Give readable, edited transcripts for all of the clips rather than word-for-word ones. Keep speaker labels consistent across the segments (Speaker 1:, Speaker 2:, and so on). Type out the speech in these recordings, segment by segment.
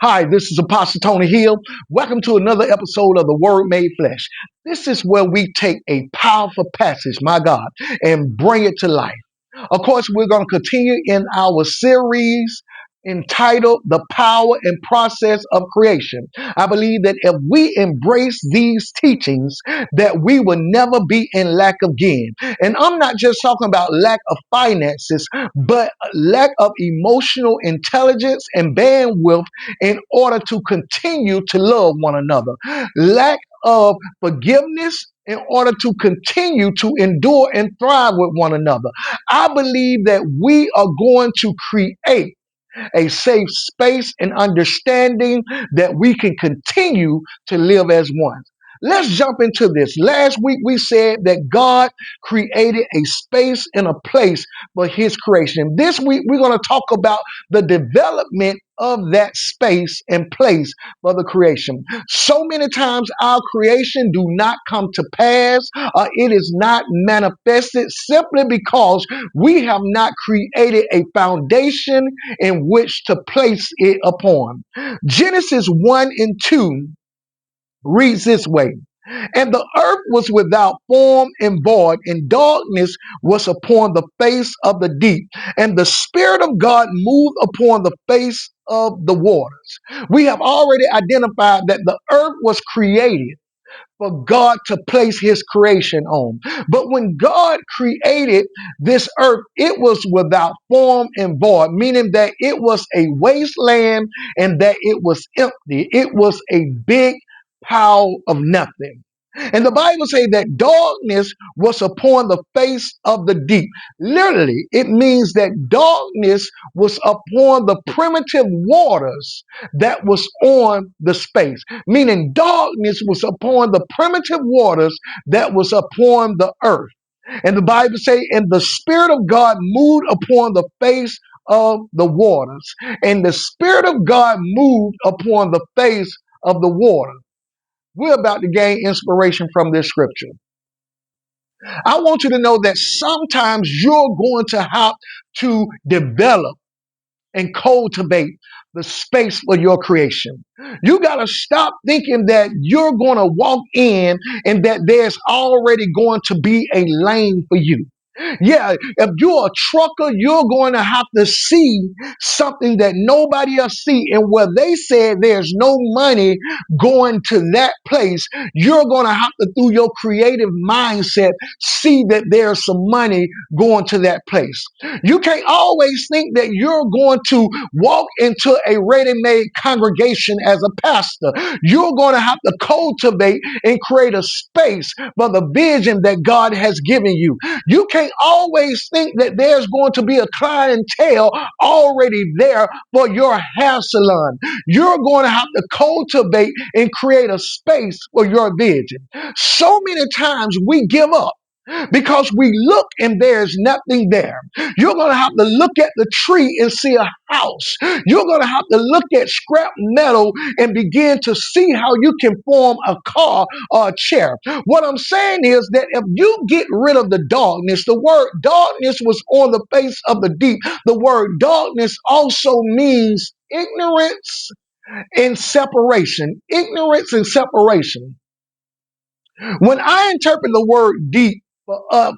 Speaker 1: Hi, this is Apostle Tony Hill. Welcome to another episode of The Word Made Flesh. This is where we take a powerful passage, my God, and bring it to life. Of course, we're going to continue in our series entitled The Power and Process of Creation. I believe that if we embrace these teachings, that we will never be in lack of gain. And I'm not just talking about lack of finances, but lack of emotional intelligence and bandwidth in order to continue to love one another. Lack of forgiveness in order to continue to endure and thrive with one another. I believe that we are going to create a safe space and understanding that we can continue to live as one. Let's jump into this. Last week we said that God created a space and a place for his creation. This week we're going to talk about the development of that space and place for the creation. So many times our creation do not come to pass. It is not manifested simply because we have not created a foundation in which to place it upon. Genesis 1 and 2 reads this way. And the earth was without form and void, and darkness was upon the face of the deep. And the Spirit of God moved upon the face of the waters. We have already identified that the earth was created for God to place his creation on. But when God created this earth, it was without form and void, meaning that it was a wasteland and that it was empty. It was a big pile of nothing. And the Bible says that darkness was upon the face of the deep. Literally, it means that darkness was upon the primitive waters that was on the space, meaning darkness was upon the primitive waters that was upon the earth. And the Bible says, and the Spirit of God moved upon the face of the waters. And the Spirit of God moved upon the face of the water. We're about to gain inspiration from this scripture. I want you to know that sometimes you're going to have to develop and cultivate the space for your creation. You got to stop thinking that you're going to walk in and that there's already going to be a lane for you. Yeah, if you're a trucker, you're going to have to see something that nobody else see. And where they said there's no money going to that place, you're going to have to, through your creative mindset, see that there's some money going to that place. You can't always think that you're going to walk into a ready-made congregation as a pastor. You're going to have to cultivate and create a space for the vision that God has given you. You can't always think that there's going to be a clientele already there for your hair salon. You're going to have to cultivate and create a space for your vision. So many times we give up because we look and there's nothing there. You're going to have to look at the tree and see a house. You're going to have to look at scrap metal and begin to see how you can form a car or a chair. What I'm saying is that if you get rid of the darkness, the word darkness was on the face of the deep. The word darkness also means ignorance and separation. Ignorance and separation. When I interpret the word deep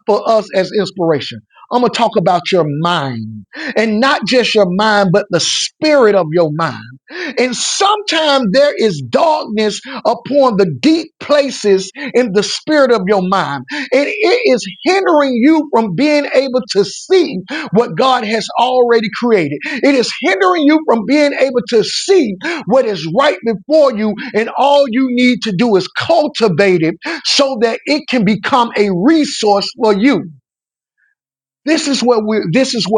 Speaker 1: for us as inspiration, I'm going to talk about your mind, and not just your mind, but the spirit of your mind. And sometimes there is darkness upon the deep places in the spirit of your mind. And it is hindering you from being able to see what God has already created. It is hindering you from being able to see what is right before you. And all you need to do is cultivate it so that it can become a resource for you. This is where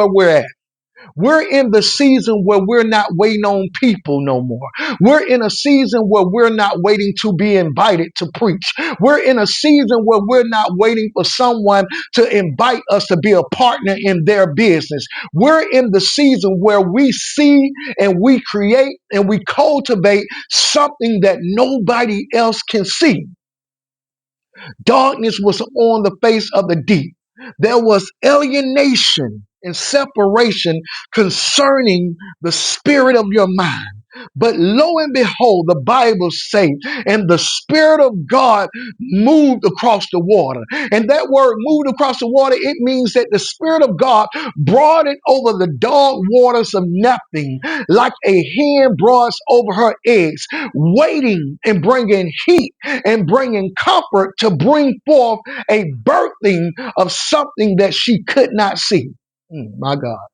Speaker 1: we're at. We're in the season where we're not waiting on people no more. We're in a season where we're not waiting to be invited to preach. We're in a season where we're not waiting for someone to invite us to be a partner in their business. We're in the season where we see and we create and we cultivate something that nobody else can see. Darkness was on the face of the deep. There was alienation and separation concerning the spirit of your mind. But lo and behold, the Bible says, and the Spirit of God moved across the water. And that word moved across the water, it means that the Spirit of God brought it over the dark waters of nothing, like a hen broads over her eggs, waiting and bringing heat and bringing comfort to bring forth a birthing of something that she could not see. My God,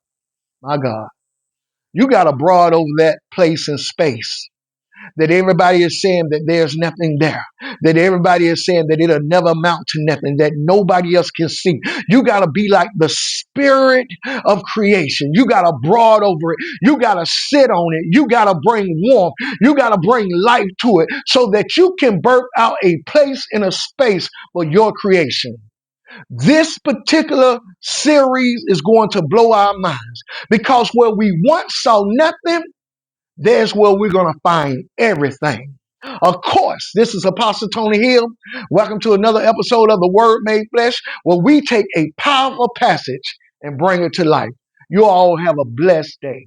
Speaker 1: my God. You got a broad over that place and space that everybody is saying that there's nothing there, that everybody is saying that it'll never amount to nothing, that nobody else can see. You got to be like the spirit of creation. You got to broad over it. You got to sit on it. You got to bring warmth. You got to bring life to it so that you can birth out a place in a space for your creation. This particular series is going to blow our minds because where we once saw nothing, there's where we're going to find everything. Of course, this is Apostle Tony Hill. Welcome to another episode of The Word Made Flesh, where we take a powerful passage and bring it to life. You all have a blessed day.